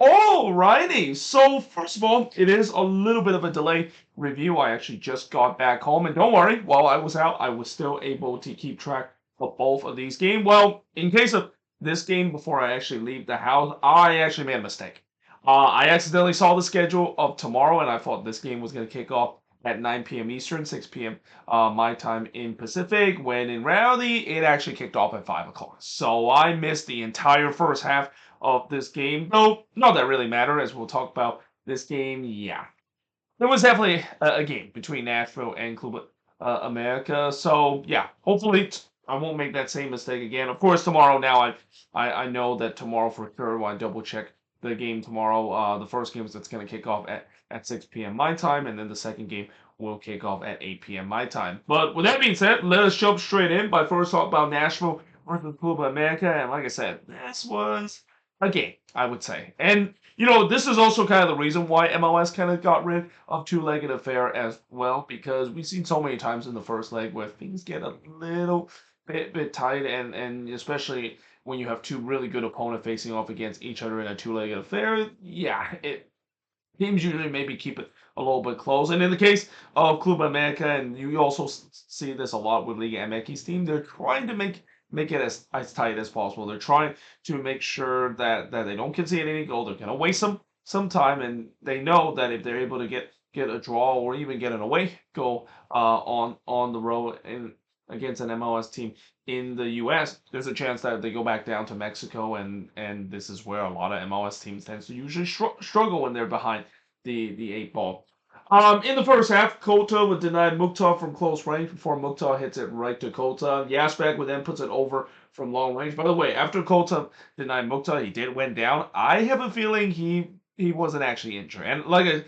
Alrighty, so first of all, it is a little bit of a delay review. I actually just got back home, and don't worry, while I was out, I was still able to keep track of both of these games. Well, in case of this game, before I actually leave the house, I actually made a mistake. I accidentally saw the schedule of tomorrow, and I thought this game was going to kick off at 9 p.m. Eastern, 6 p.m. My time in Pacific, when in reality, it actually kicked off at 5 o'clock. So I missed the entire first half of this game. Though, not that really matter, as we'll talk about this game. Yeah, there was definitely a game between Nashville and Club America. So yeah, hopefully I won't make that same mistake again. Of course, tomorrow now I know that tomorrow for sure. I double check the game tomorrow. The first game that's going to kick off at 6 p.m. my time, and then the second game will kick off at 8 p.m. my time. But with that being said, let us jump straight in by first talking about Nashville versus Club America. And like I said, this was a game, I would say. And this is also kind of the reason why MLS kind of got rid of two-legged affair as well, because we've seen so many times in the first leg where things get a little bit tight, and especially when you have two really good opponents facing off against each other in a two-legged affair. Yeah, teams usually maybe keep it a little bit close. And in the case of Club America, and you also see this a lot with Liga MX's team, they're trying to make it as tight as possible. They're trying to make sure that they don't concede any goal. They're going to waste some time, and they know that if they're able to get a draw or even get an away goal on the road in against an MLS team in the U.S., there's a chance that they go back down to Mexico, and this is where a lot of MLS teams tends to usually struggle when they're behind the eight ball. In the first half, Kota would deny Mukhtar from close range before Mukhtar hits it right to Kota. Yasbek would then puts it over from long range. By the way, after Kota denied Mukhtar, he did went down. I have a feeling he wasn't actually injured. And like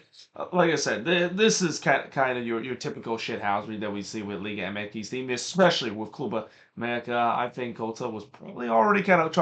I said, this is kind of your typical shithousery that we see with Liga MX's team, especially with Club America. I think Kota was probably already kind of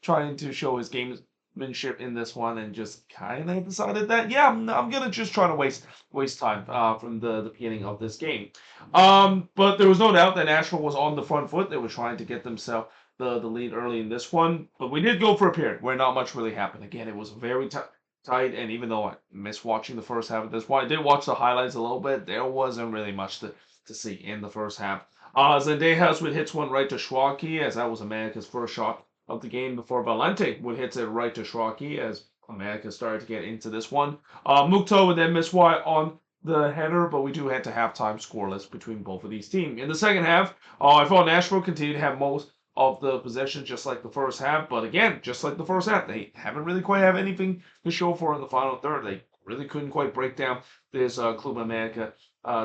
trying to show his gamemanship in this one, and just kind of decided that, yeah, I'm gonna just try to waste time from the beginning of this game. But there was no doubt that Nashville was on the front foot. They were trying to get themselves the lead early in this one, but we did go for a period where not much really happened. Again, it was very tight, and even though I missed watching the first half of this one, I did watch the highlights a little bit. There wasn't really much to see in the first half. Zendejas would hit one right to Schwalke, as that was America's first shot of the game, before Valente would hit it right to Schwalke, as America started to get into this one. Mukhtar would then miss wide on the header, but we do head to halftime scoreless between both of these teams. In the second half, I thought Nashville continued to have most of the possession just like the first half, but again, just like the first half, they haven't really quite have anything to show for in the final third. They really couldn't quite break down this Club America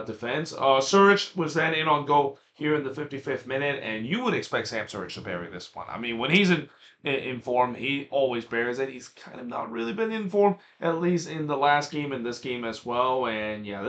defense. Surridge was then in on goal here in the 55th minute, and you would expect Sam Surridge to bury this one. I mean, when he's in form, he always buries it. He's kind of not really been in form, at least in the last game and this game as well. And yeah,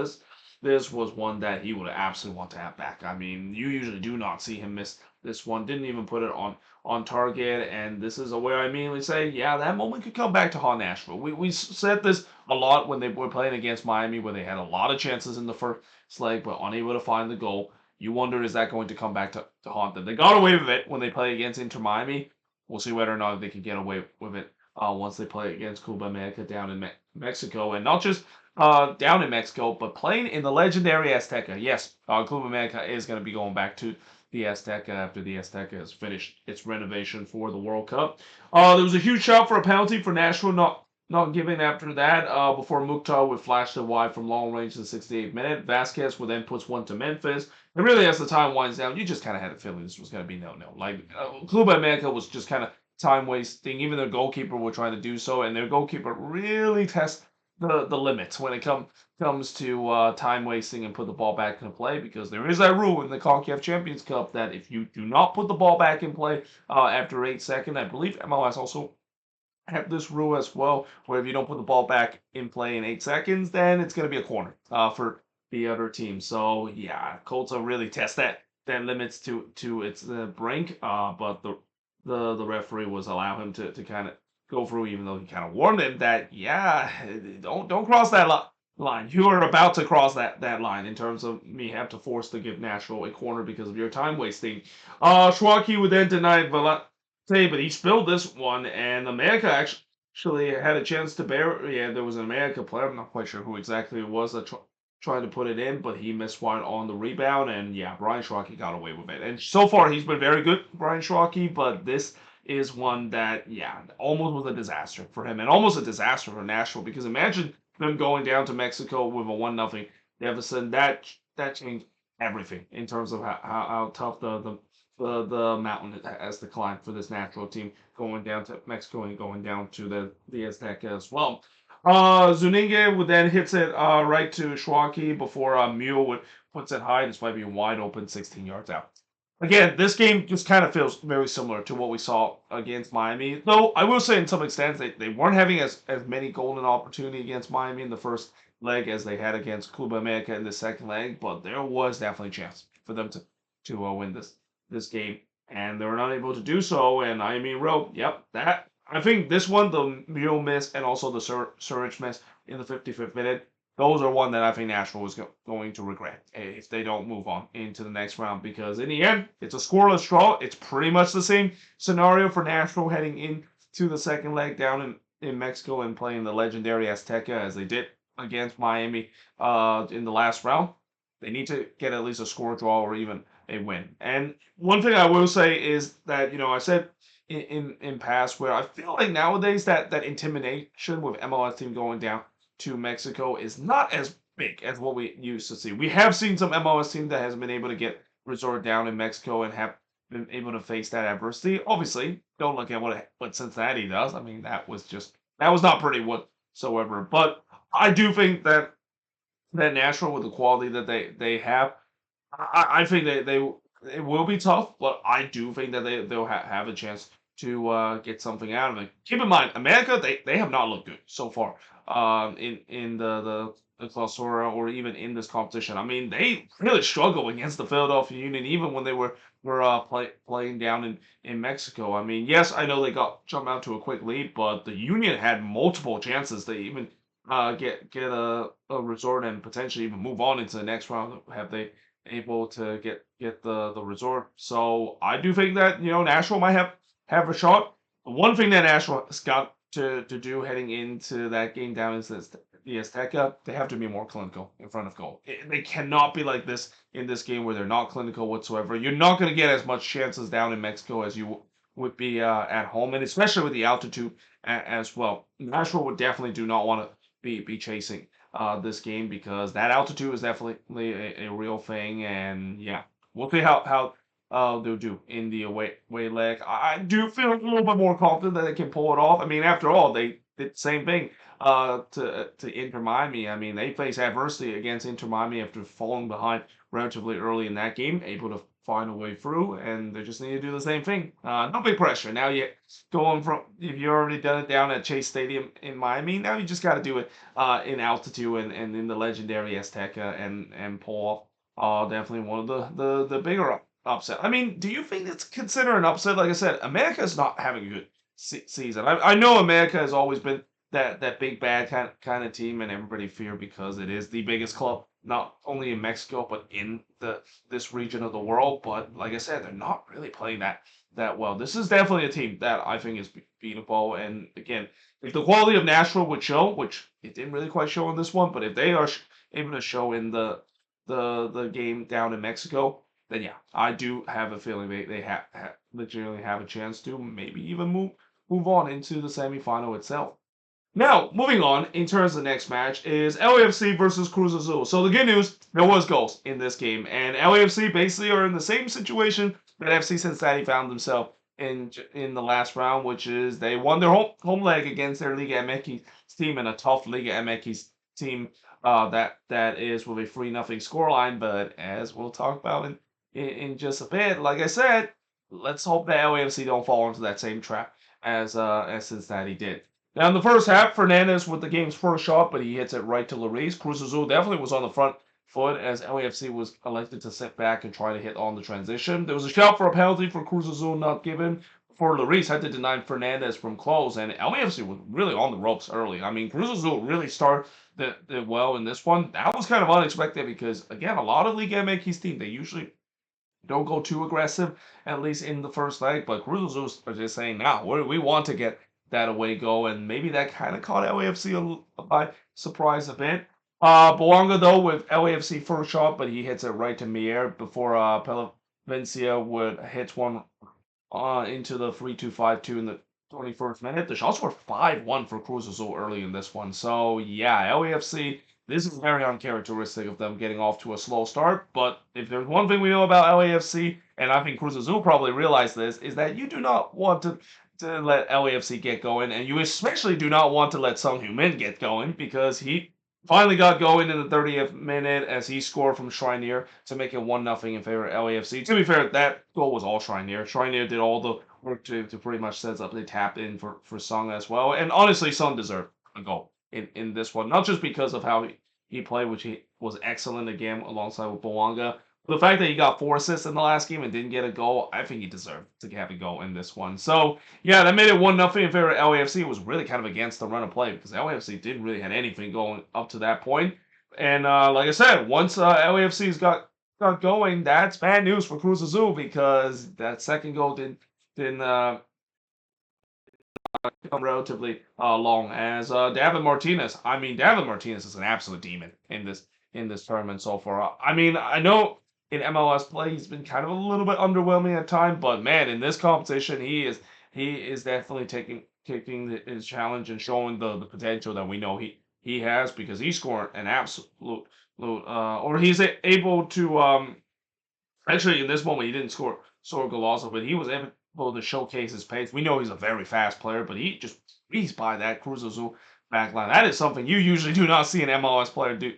this was one that he would absolutely want to have back. I mean, you usually do not see him miss this one. Didn't even put it on target, and this is where I immediately say, yeah, that moment could come back to haunt Nashville. We said this a lot when they were playing against Miami, where they had a lot of chances in the first leg, but unable to find the goal. You wonder, is that going to come back to haunt them? They got away with it when they play against Inter Miami. We'll see whether or not they can get away with it once they play against Club America down in Mexico. And not just down in Mexico, but playing in the legendary Azteca. Yes, Club America is going to be going back to the Azteca after the Azteca has finished its renovation for the World Cup. There was a huge shout for a penalty for Nashville, not giving after that, before Mukhtar would flash the wide from long range in the 68th minute. Vasquez would then puts one to Memphis. And really, as the time winds down, you just kind of had a feeling this was going to be no-no. Like, Club America was just kind of time wasting. Even their goalkeeper were trying to do so, and their goalkeeper really tests the limits when it comes to time wasting and put the ball back into play, because there is that rule in the CONCACAF Champions Cup that if you do not put the ball back in play after 8 seconds, I believe MLS also have this rule as well, where if you don't put the ball back in play in 8 seconds, then it's going to be a corner for the other team. So yeah, Colts really test that limits to its brink, but the referee was allow him to kind of go through, even though he kind of warned him that, yeah, don't cross that line. You are about to cross that line in terms of me have to force to give Nashville a corner because of your time wasting. Schwalke would then deny Valente, but he spilled this one, and America actually had a chance to bear. Yeah, there was an America player. I'm not quite sure who exactly it was that tried to put it in, but he missed one on the rebound, and yeah, Brian Schrocky got away with it. And so far, he's been very good, Brian Schrocky, but this is one that, yeah, almost was a disaster for him, and almost a disaster for Nashville, because imagine them going down to Mexico with a 1-0 deficit. That changed everything in terms of how tough the mountain has to climb for this Nashville team going down to Mexico and going down to the Azteca as well. Zuniga would then hits it right to Schwalke before Mule would puts it high despite being wide open 16 yards out. Again, this game just kind of feels very similar to what we saw against Miami. Though I will say in some extent they weren't having as many golden opportunity against Miami in the first leg as they had against Club America in the second leg, but there was definitely a chance for them to win this game, and they were not able to do so. And I mean, yep, that I think this one, the Mule miss and also the Surridge miss in the 55th minute, those are one that I think Nashville is going to regret if they don't move on into the next round, because in the end, it's a scoreless draw. It's pretty much the same scenario for Nashville heading into the second leg down in Mexico and playing the legendary Azteca as they did against Miami in the last round. They need to get at least a score draw or even a win. And one thing I will say is that, I said in past where I feel like nowadays that intimidation with MLS team going down to Mexico is not as big as what we used to see. We have seen some MLS team that has been able to get resort down in Mexico and have been able to face that adversity. Obviously, don't look at what Cincinnati does. I mean, that was not pretty whatsoever. But I do think that Nashville, with the quality that they have, I think it will be tough, but I do think that they'll have a chance to get something out of it. Keep in mind, America, they have not looked good so far in the Clausura or even in this competition. I mean, they really struggled against the Philadelphia Union, even when they were playing down in Mexico. I mean, yes, I know they got jumped out to a quick lead, but the Union had multiple chances to even get a resort and potentially even move on into the next round. Have they able to get the resort? So I do think that Nashville might have a shot. One thing that Nashville has got to do heading into that game down is the Azteca, they have to be more clinical in front of goal. They cannot be like this in this game where they're not clinical whatsoever. You're not going to get as much chances down in Mexico as you would be at home, and especially with the altitude as well. Nashville would definitely do not want to be chasing this game, because that altitude is definitely a real thing. And yeah, we'll see how they'll do in the away leg. I do feel a little bit more confident that they can pull it off. I mean, after all, they did the same thing to Inter Miami. I mean, they faced adversity against Inter Miami after falling behind relatively early in that game, able to find a way through, and they just need to do the same thing. No big pressure. Now you going from, if you already done it down at Chase Stadium in Miami, now you just got to do it in altitude and in the legendary Azteca and pull off definitely one of the bigger upset. I mean, do you think it's considered an upset? Like I said, America is not having a good season. I know America has always been that big bad kind of team, and everybody fear because it is the biggest club not only in Mexico but in this region of the world. But like I said, they're not really playing that well. This is definitely a team that I think is beatable. And again, if the quality of Nashville would show, which it didn't really quite show in this one, but if they are able to show in the game down in Mexico, then yeah, I do have a feeling they legitimately have a chance to maybe even move on into the semifinal itself. Now, moving on, in terms of the next match, is LAFC versus Cruz Azul. So the good news, there was goals in this game, and LAFC basically are in the same situation that FC Cincinnati found themselves in the last round, which is they won their home leg against their Liga MX team, and a tough Liga MX team that is with a 3-0 scoreline. But as we'll talk about in just a bit, like I said, let's hope that LAFC don't fall into that same trap as Cincinnati did. Now, in the first half, Fernandez with the game's first shot, but he hits it right to Lloris. Cruz Azul definitely was on the front foot as LAFC was elected to sit back and try to hit on the transition. There was a shout for a penalty for Cruz Azul not given, before Lloris had to deny Fernandez from close, and LAFC was really on the ropes early. I mean, Cruz Azul really started well in this one. That was kind of unexpected because, again, a lot of Liga MX team, they usually don't go too aggressive, at least in the first leg, but Cruz Azul are just saying, now, we want to get that away goal, and maybe that kind of caught LAFC by surprise a bit. Boanga though with LAFC first shot, but he hits it right to Mier before Pelevencia would hit one into the 3-2-5-2 in the 21st minute. The shots were 5-1 for Cruz Azul early in this one. So yeah, LAFC, this is very uncharacteristic of them getting off to a slow start. But if there's one thing we know about LAFC, and I think Cruz Azul probably realized this, is that you do not want to let LAFC get going, and you especially do not want to let Sung Heung-min get going because he finally got going in the 30th minute as he scored from Shrinier to make it 1-0 in favor of LAFC. To be fair, that goal was all Shrinier. Shrinier did all the work to pretty much set up the tap in for Sung as well. And honestly, Sung deserved a goal in this one. Not just because of how he played, which he was excellent again alongside with Boanga. The fact that he got 4 assists in the last game and didn't get a goal, I think he deserved to have a goal in this one. So, yeah, that made it 1-0 in favor of LAFC. It was really kind of against the run of play because LAFC didn't really have anything going up to that point. And like I said, once LAFC's got going, that's bad news for Cruz Azul because that second goal didn't come relatively long as David Martinez. I mean, David Martinez is an absolute demon in this tournament so far. I mean, I know in MLS play he's been kind of a little bit underwhelming at times, but man, in this competition he is definitely taking his challenge and showing the potential that we know he has because he's scoring an absolute or he's able to actually in this moment he didn't score a goal also, but he was able to showcase his pace. We know he's a very fast player, but he just breezed by that Cruz Azul backline. That is something you usually do not see an MLS player do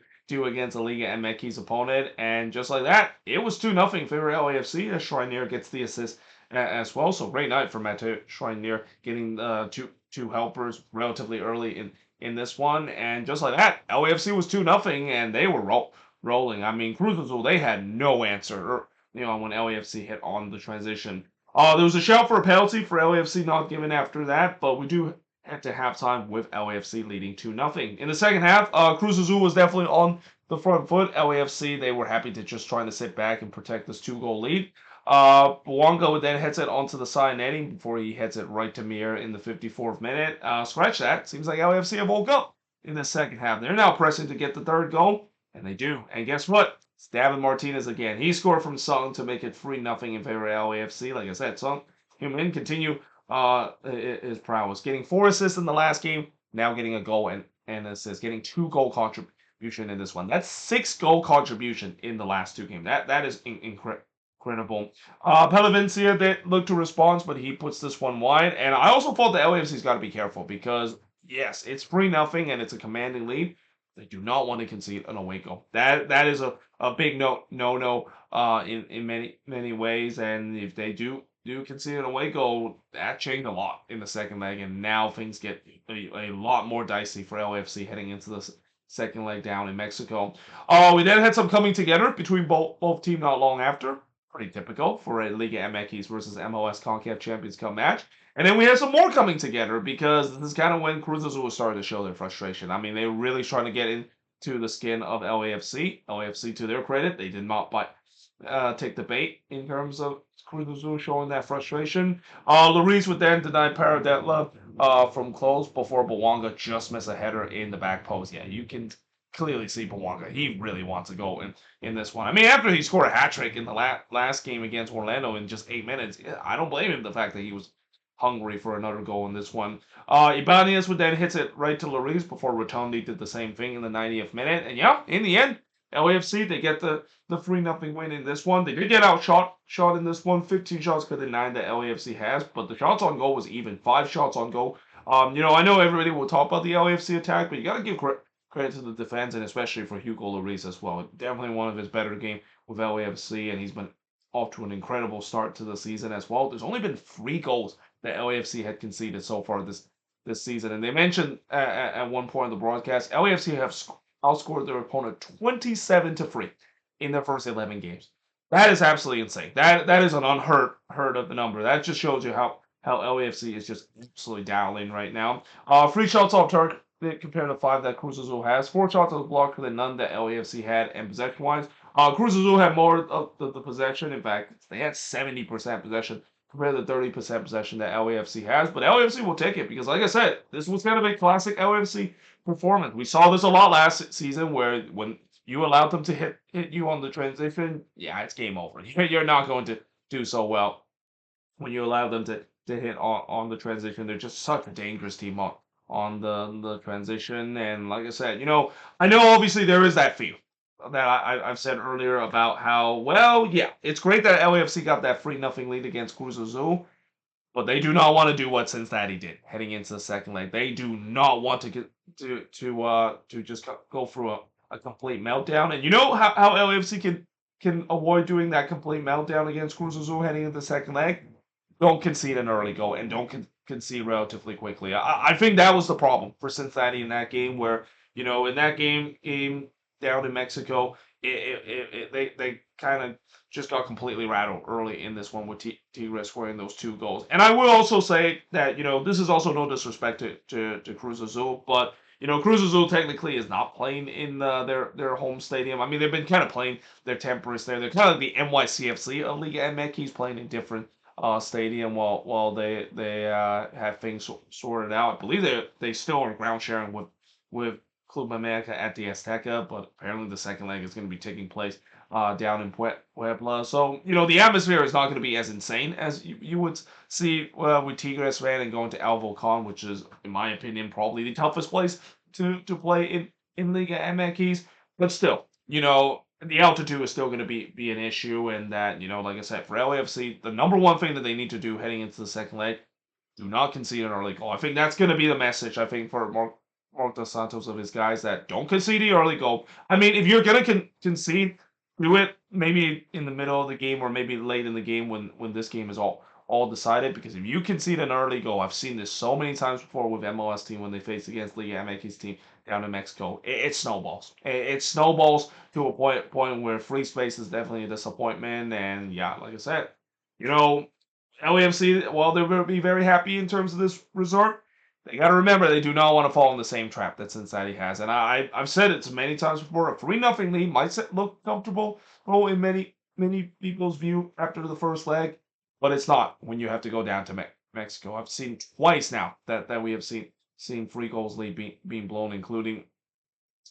against a Liga MX's opponent. And just like that, it was 2-0 in favor of LAFC as Shrinier gets the assist as well. So great night for Mateo Shrinier getting two helpers relatively early in this one. And just like that, LAFC was 2-0 and they were rolling. I mean, Cruz Azul, they had no answer, when LAFC hit on the transition. There was a shout for a penalty for LAFC not given after that, but we do head to halftime with LAFC leading 2-0. In the second half, Cruz Azul was definitely on the front foot. LAFC, they were happy to just try to sit back and protect this 2-goal lead. Boanga then heads it onto the side netting before he heads it right to Mir in the 54th minute. Scratch that. Seems like LAFC have woke up in the second half. They're now pressing to get the third goal, and they do. And guess what? It's David Martinez again. He scored from Sung to make it 3-0 in favor of LAFC. Like I said, Sung Heung-min continue his prowess. Getting 4 assists in the last game, now getting a goal and assist. Getting 2 goal contribution in this one. That's 6 goal contribution in the last 2 games. That is incredible. Pelevencia, they look to respond, but he puts this one wide. And I also thought the LAFC's got to be careful because, yes, it's 3-0 and it's a commanding lead. They do not want to concede an away goal. That is a big no in many ways. And if they do concede an away goal, that changed a lot in the second leg, and now things get a lot more dicey for LAFC heading into the second leg down in Mexico. We then had some coming together between both teams not long after. Pretty typical for a Liga MX versus MLS CONCACAF Champions Cup match. And then we had some more coming together because this is kind of when Cruz Azul was starting to show their frustration. I mean, they were really trying to get into the skin of LAFC. LAFC, to their credit, they did not take the bait in terms of Cruz Azul showing that frustration. Lloris would then deny Paradella from close before Boanga just missed a header in the back post. Yeah, you can clearly see Boanga. He really wants to go in this one. I mean, after he scored a hat-trick in the last game against Orlando in just 8 minutes, I don't blame him the fact that he was hungry for another goal in this one. Ibanez would then hit it right to Lloris before Rotondi did the same thing in the 90th minute. And yeah, in the end, LAFC, they get the 3-0 win in this one. They did get outshot in this one. 15 shots to the 9 that LAFC has, but the shots on goal was even. 5 shots on goal. I know everybody will talk about the LAFC attack, but you got to give credit to the defense, and especially for Hugo Lloris as well. Definitely one of his better games with LAFC, and he's been off to an incredible start to the season as well. There's only been 3 goals that LAFC had conceded so far this season. And they mentioned at one point in the broadcast, LAFC have outscored their opponent 27-3 in their first 11 games. That is absolutely insane. That is an unheard of number. That just shows you how LAFC is just absolutely dialing right now. 3 shots off target compared to 5 that Cruz Azul has. 4 shots on the block than none that LAFC had, and possession-wise, Cruz Azul had more of the possession. In fact, they had 70% possession compared to the 30% possession that LAFC has. But LAFC will take it because, like I said, this was kind of a classic LAFC performance. We saw this a lot last season where when you allowed them to hit you on the transition, yeah, it's game over. You're not going to do so well when you allow them to hit on the transition. They're just such a dangerous team on the transition. And like I said, I know obviously there is that fear that I've said earlier about how, well, yeah, it's great that LAFC got that 3-0 lead against Cruz Azul, but they do not want to do what Cincinnati did heading into the second leg. They do not want to get to just go through a complete meltdown. And you know how LAFC can avoid doing that complete meltdown against Cruz Azul heading into the second leg? Don't concede an early goal and don't concede relatively quickly. I think that was the problem for Cincinnati in that game where, in that game down in Mexico, they kind of just got completely rattled early in this one with Tigres scoring those 2 goals. And I will also say that, this is also no disrespect to Cruz Azul, but, Cruz Azul technically is not playing in their home stadium. I mean, they've been kind of playing their temporary there. They're kind of like the NYCFC of Liga MX playing in different stadium while they have things sorted out. I believe they still are ground sharing with Club America at the Azteca, but apparently the second leg is going to be taking place down in Puebla. So, the atmosphere is not going to be as insane as you would see with Tigres fan and going to El Volcan, which is, in my opinion, probably the toughest place to play in Liga MX. But still, the altitude is still going to be an issue, and that, like I said, for LAFC, the number one thing that they need to do heading into the second leg, do not concede an early goal. I think that's going to be the message, I think, for Mark Dos Santos of his guys, that don't concede the early goal. I mean, if you're going to concede, do it maybe in the middle of the game or maybe late in the game when this game is all decided, because if you concede an early goal, I've seen this so many times before with MLS team when they face against Liga MX team down in Mexico. It snowballs. It snowballs to a point where free space is definitely a disappointment. And yeah, like I said, LAFC, while they're going to be very happy in terms of this result, they got to remember they do not want to fall in the same trap that Cincinnati has. And I've said it many times before. A 3-0 lead might look comfortable in many people's view after the first leg, but it's not when you have to go down to Mexico. I've seen twice now that we have seen 3 goals lead being blown, including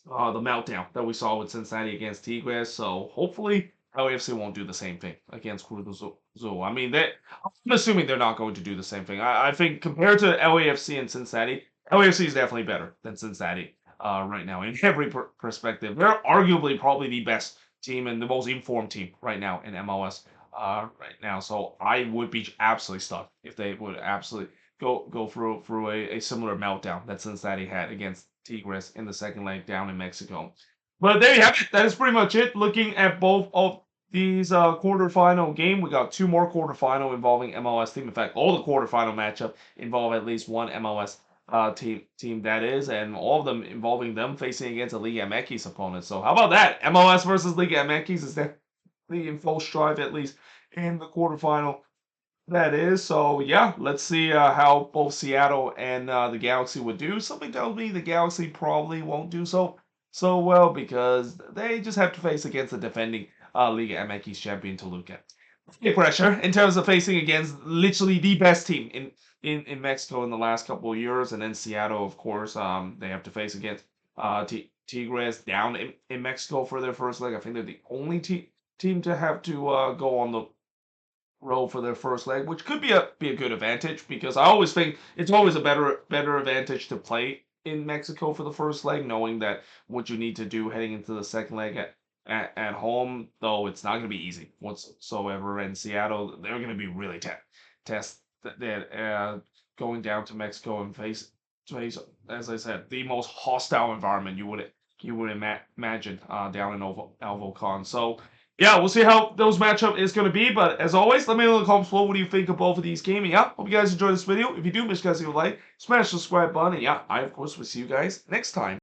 the meltdown that we saw with Cincinnati against Tigres. So hopefully LAFC won't do the same thing against Cruz Azul. I mean, I'm assuming they're not going to do the same thing. I think compared to LAFC and Cincinnati, LAFC is definitely better than Cincinnati right now in every perspective. They're arguably probably the best team and the most informed team right now in MLS right now. So I would be absolutely stuck if they would absolutely go through a similar meltdown that Cincinnati had against Tigres in the second leg down in Mexico. But there you have it. That is pretty much it. Looking at both of these quarterfinal game, we got 2 more quarterfinal involving MLS team. In fact, all the quarterfinal matchup involve at least one MLS team that is, and all of them involving them facing against a Liga MX opponent. So how about that? MLS versus Liga MX is definitely in full strive, at least in the quarterfinal. That is. So yeah, let's see how both Seattle and the Galaxy would do. Something tells me the Galaxy probably won't do so well because they just have to face against the defending Liga MX champion Toluca. Big pressure in terms of facing against literally the best team in Mexico in the last couple of years, and then Seattle, of course, they have to face against Tigres down in Mexico for their first leg. I think they're the only team to have to go on the road for their first leg, which could be a good advantage, because I always think it's always a better advantage to play in Mexico for the first leg, knowing that what you need to do heading into the second leg at home, though it's not going to be easy whatsoever. And Seattle, they're going to be really test that going down to Mexico and face, as I said, the most hostile environment you would imagine down in El Volcan. So yeah, we'll see how those matchup is going to be. But as always, let me know in the comments below what do you think of both of these games. Yeah, hope you guys enjoyed this video. If you do, make sure you guys leave a like, smash the subscribe button, and yeah, I of course will see you guys next time.